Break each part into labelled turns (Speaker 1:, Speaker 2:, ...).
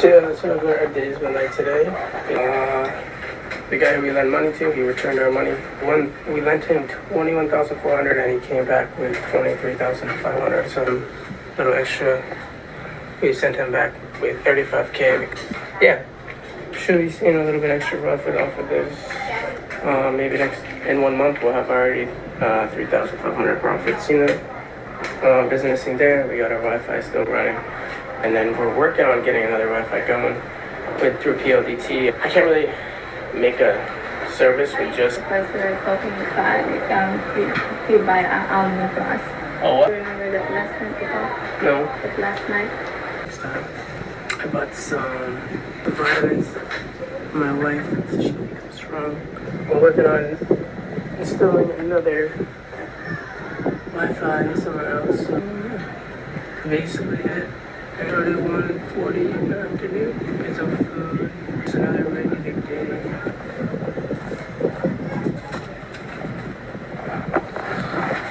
Speaker 1: Two of our days been like today. The guy we lent money to, he returned our money. We lent him $21,400 and he came back with $23,500. So a little extra. We sent him back with $35K. Yeah, should be seeing a little bit extra profit off of this. Maybe in 1 month we'll have already $3,500 profits. You know, businessing there. We got our Wi-Fi still running, and then we're working on getting another Wi-Fi going through PLDT. I can't really make a service with just.
Speaker 2: Because we're talking about we buy an almond for us.
Speaker 1: Oh, what?
Speaker 2: Remember that last night we talked?
Speaker 1: No.
Speaker 2: That last night?
Speaker 1: I bought some vitamins for my wife so she can become strong. We're working on installing another Wi-Fi somewhere else. So basically it. I ordered 1:40 in the afternoon. Get some food. It's another really big day.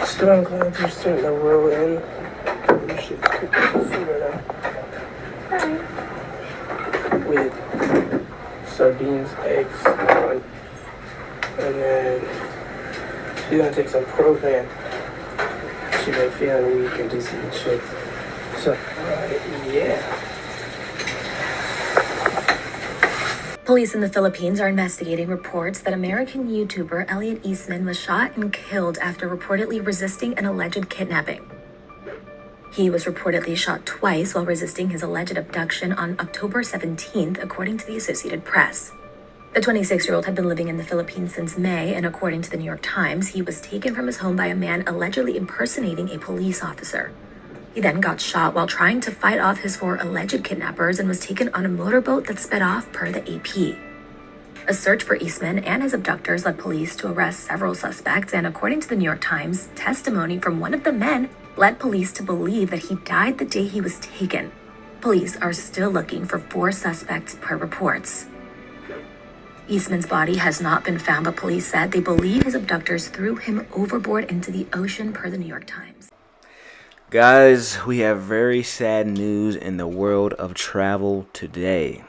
Speaker 1: Storm clouds are starting to roll in. We should cook some food right now. With sardines, eggs, and then she's gonna take some Provan. She's been feeling weak and dizzy and shit. So, yeah.
Speaker 3: Police in the Philippines are investigating reports that American YouTuber Elliot Eastman was shot and killed after reportedly resisting an alleged kidnapping. He was reportedly shot twice while resisting his alleged abduction on October 17th, according to the Associated Press. The 26-year-old had been living in the Philippines since May, and according to the New York Times, he was taken from his home by a man allegedly impersonating a police officer. He then got shot while trying to fight off his 4 alleged kidnappers and was taken on a motorboat that sped off, per the AP. A search for Eastman and his abductors led police to arrest several suspects, and according to the New York Times, testimony from one of the men led police to believe that he died the day he was taken. Police are still looking for 4 suspects per reports. Eastman's body has not been found, but police said they believe his abductors threw him overboard into the ocean, per the New York Times.
Speaker 4: Guys, we have very sad news in the world of travel today.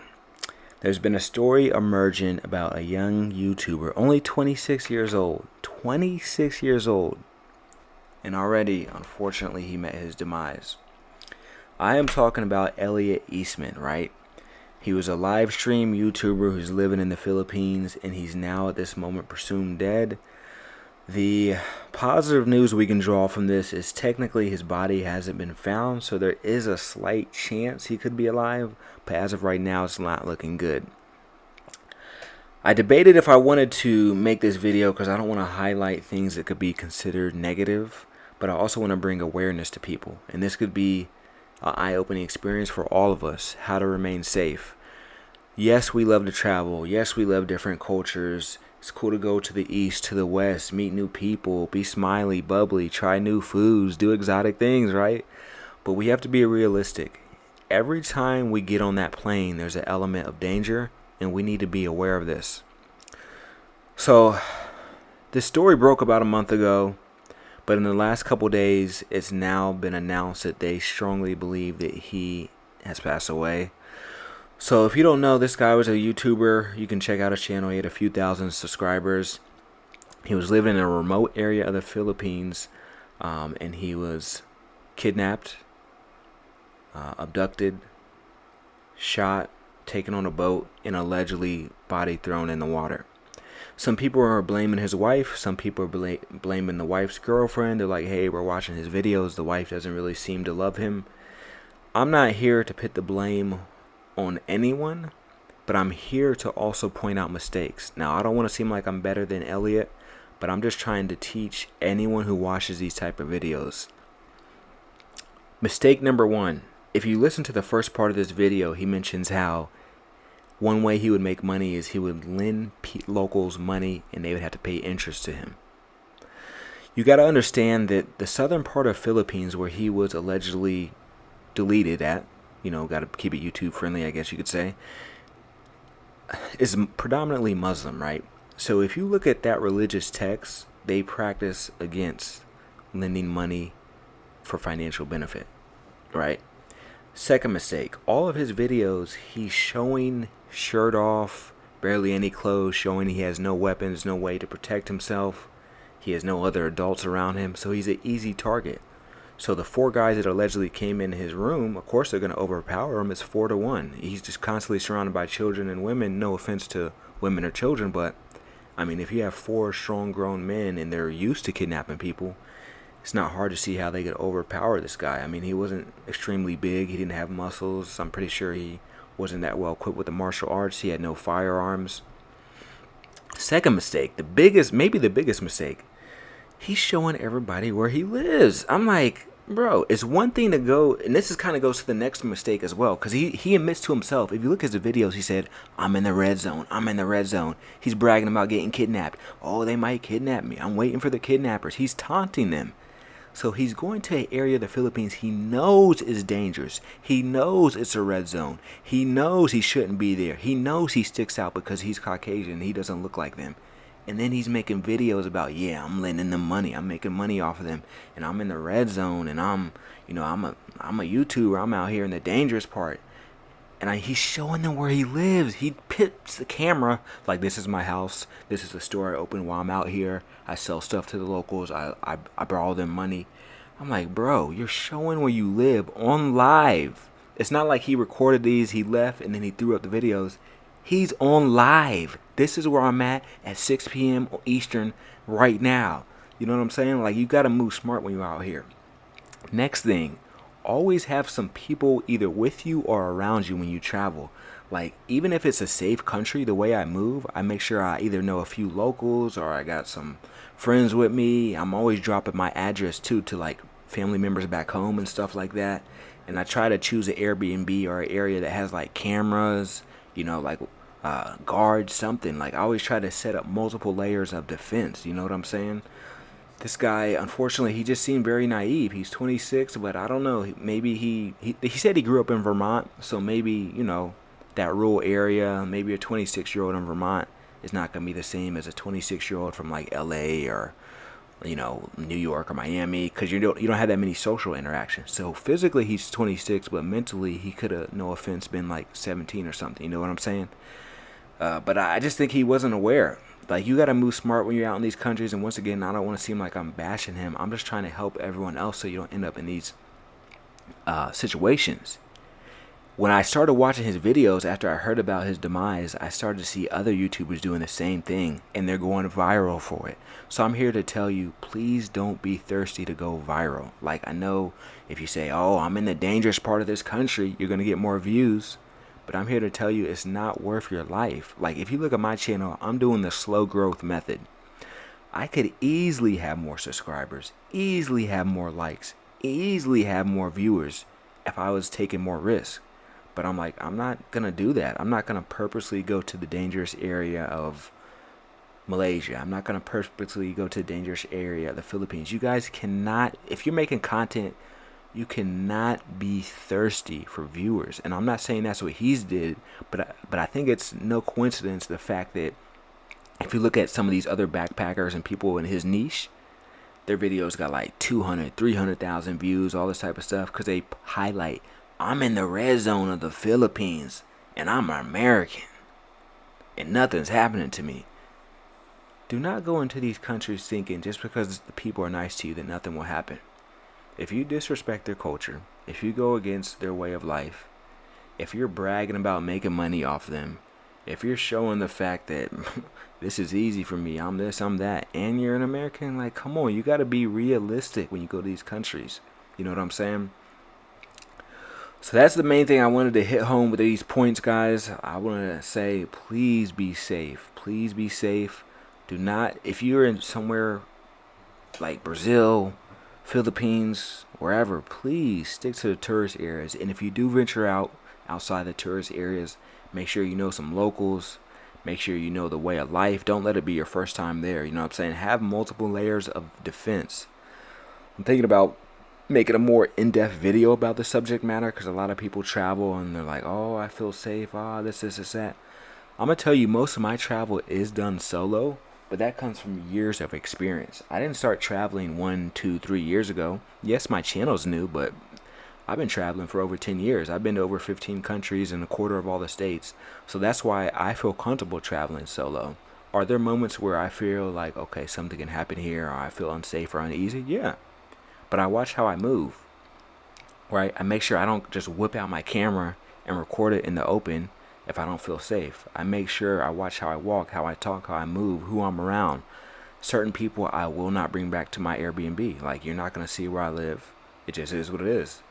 Speaker 4: There's been a story emerging about a young YouTuber, only 26 years old. 26 years old. And already, unfortunately, he met his demise. I am talking about Elliot Eastman, right? He was a live stream YouTuber who's living in the Philippines, and he's now at this moment presumed dead. The positive news we can draw from this is technically his body hasn't been found, so there is a slight chance he could be alive, but as of right now, it's not looking good. I debated if I wanted to make this video because I don't want to highlight things that could be considered negative, but I also want to bring awareness to people, and this could be an eye-opening experience for all of us, how to remain safe. Yes, we love to travel. Yes, we love different cultures. It's cool to go to the east, to the west, meet new people, be smiley, bubbly, try new foods, do exotic things, right? But we have to be realistic. Every time we get on that plane, there's an element of danger, and we need to be aware of this. So, this story broke about a month ago, but in the last couple days, it's now been announced that they strongly believe that he has passed away. So if you don't know, this guy was a YouTuber. You can check out his channel. He had a few thousand subscribers. He was living in a remote area of the Philippines, and he was kidnapped, abducted, shot, taken on a boat, and allegedly body thrown in the water. Some people are blaming his wife. Some people are blaming the wife's girlfriend. They're like, hey, we're watching his videos. The wife doesn't really seem to love him. I'm not here to put the blame on anyone, but I'm here to also point out mistakes. Now, I don't want to seem like I'm better than Elliot, but I'm just trying to teach anyone who watches these type of videos. Mistake number 1. If you listen to the first part of this video, he mentions how one way he would make money is he would lend locals money and they would have to pay interest to him. You got to understand that the southern part of Philippines where he was allegedly deleted at, you know, got to keep it YouTube friendly, I guess you could say, is predominantly Muslim, right? So if you look at that religious text, they practice against lending money for financial benefit, right? Second mistake, all of his videos, he's showing shirt off, barely any clothes, showing he has no weapons, no way to protect himself. He has no other adults around him, so he's an easy target. So the 4 guys that allegedly came in his room, of course they're going to overpower him. It's 4-1. He's just constantly surrounded by children and women. No offense to women or children, but I mean, if you have 4 strong grown men and they're used to kidnapping people, it's not hard to see how they could overpower this guy. I mean, he wasn't extremely big. He didn't have muscles. I'm pretty sure he wasn't that well equipped with the martial arts. He had no firearms. Second mistake, maybe the biggest mistake, he's showing everybody where he lives. I'm like, bro, it's one thing to go, and this is kind of goes to the next mistake as well, because he admits to himself. If you look at his videos, he said, I'm in the red zone. I'm in the red zone. He's bragging about getting kidnapped. Oh, they might kidnap me. I'm waiting for the kidnappers. He's taunting them. So he's going to an area of the Philippines he knows is dangerous. He knows it's a red zone. He knows he shouldn't be there. He knows he sticks out because he's Caucasian and he doesn't look like them. And then he's making videos about, yeah, I'm lending them money. I'm making money off of them. And I'm in the red zone. And I'm a YouTuber. I'm out here in the dangerous part. And he's showing them where he lives. He pips the camera like, this is my house. This is the store I open while I'm out here. I sell stuff to the locals. I borrow them money. I'm like, bro, you're showing where you live on live. It's not like he recorded these, he left, and then he threw up the videos. He's on live. This is where I'm at 6 p.m. Eastern right now. You know what I'm saying? Like, you got to move smart when you're out here. Next thing, always have some people either with you or around you when you travel. Like, even if it's a safe country, the way I move, I make sure I either know a few locals or I got some friends with me. I'm always dropping my address too to like family members back home and stuff like that. And I try to choose an Airbnb or an area that has like cameras, like guards, something. Like, I always try to set up multiple layers of defense. You know what I'm saying? This guy, unfortunately, he just seemed very naive. He's 26, but I don't know. Maybe he said he grew up in Vermont, so maybe, that rural area, maybe a 26-year-old in Vermont is not going to be the same as a 26-year-old from like LA or, New York or Miami, because you don't have that many social interactions. So physically he's 26, but mentally he could have, no offense, been like 17 or something. You know what I'm saying? But I just think he wasn't aware. Like, you got to move smart when you're out in these countries. And once again, I don't want to seem like I'm bashing him. I'm just trying to help everyone else so you don't end up in these situations. When I started watching his videos after I heard about his demise, I started to see other YouTubers doing the same thing, and they're going viral for it. So I'm here to tell you, please don't be thirsty to go viral. Like, I know if you say, oh, I'm in the dangerous part of this country, you're going to get more views. But I'm here to tell you it's not worth your life. Like, if you look at my channel, I'm doing the slow growth method. I could easily have more subscribers, easily have more likes, easily have more viewers if I was taking more risks. But I'm like, I'm not going to do that. I'm not going to purposely go to the dangerous area of Malaysia. I'm not going to purposely go to the dangerous area of the Philippines. You guys cannot, if you're making content, you cannot be thirsty for viewers. And I'm not saying that's what he's did, but I think it's no coincidence the fact that if you look at some of these other backpackers and people in his niche, their videos got like 200, 300,000 views, all this type of stuff, because they highlight, I'm in the red zone of the Philippines, and I'm an American, and nothing's happening to me. Do not go into these countries thinking just because the people are nice to you that nothing will happen. If you disrespect their culture, if you go against their way of life, if you're bragging about making money off them, if you're showing the fact that this is easy for me, I'm this, I'm that, and you're an American, like, come on, you got to be realistic when you go to these countries. You know what I'm saying? So that's the main thing I wanted to hit home with these points, guys. I want to say, please be safe. Please be safe. Do not, if you're in somewhere like Brazil, Philippines, wherever, please stick to the tourist areas. And if you do venture outside the tourist areas, make sure you know some locals. Make sure you know the way of life. Don't let it be your first time there. You know what I'm saying? Have multiple layers of defense. I'm thinking about making a more in-depth video about the subject matter, because a lot of people travel and they're like, oh, I feel safe, this, that. I'm gonna tell you, most of my travel is done solo, but that comes from years of experience. I didn't start traveling 1, 2, 3 years ago. Yes, my channel's new, but I've been traveling for over 10 years. I've been to over 15 countries and a quarter of all the states. So that's why I feel comfortable traveling solo. Are there moments where I feel like, okay, something can happen here, or I feel unsafe or uneasy? Yeah. But I watch how I move, right? I make sure I don't just whip out my camera and record it in the open if I don't feel safe. I make sure I watch how I walk, how I talk, how I move, who I'm around. Certain people I will not bring back to my Airbnb. Like, you're not going to see where I live. It just is what it is.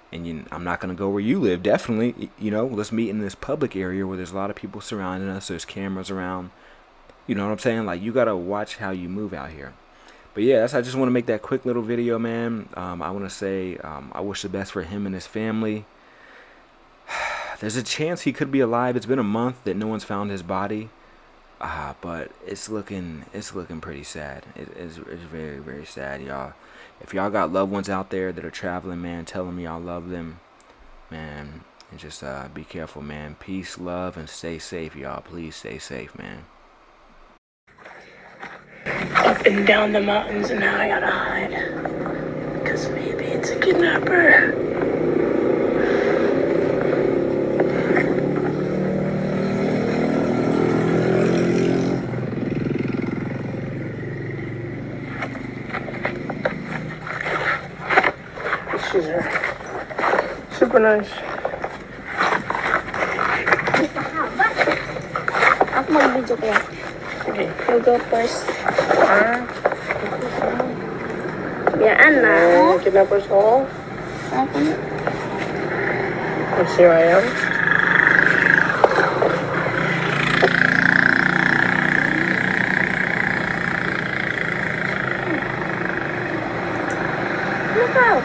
Speaker 4: And I'm not going to go where you live, definitely. Let's meet in this public area where there's a lot of people surrounding us. There's cameras around. You know what I'm saying? Like, you got to watch how you move out here. But yeah, I just want to make that quick little video, man. I want to say I wish the best for him and his family. There's a chance he could be alive. It's been a month that no one's found his body. But it's looking pretty sad. It's very, very sad, y'all. If y'all got loved ones out there that are traveling, man, tell them y'all love them, man. And just be careful, man. Peace, love, and stay safe, y'all. Please stay safe, man.
Speaker 1: Up and down the mountains, and now I gotta hide. Because maybe it's a kidnapper. She's super nice.
Speaker 2: Ako mag-video ko.
Speaker 1: Okay.
Speaker 2: You go first. Yan na.
Speaker 1: Kidnapper's hole.
Speaker 2: Ako na.
Speaker 1: Let's see who I am.
Speaker 2: Look out.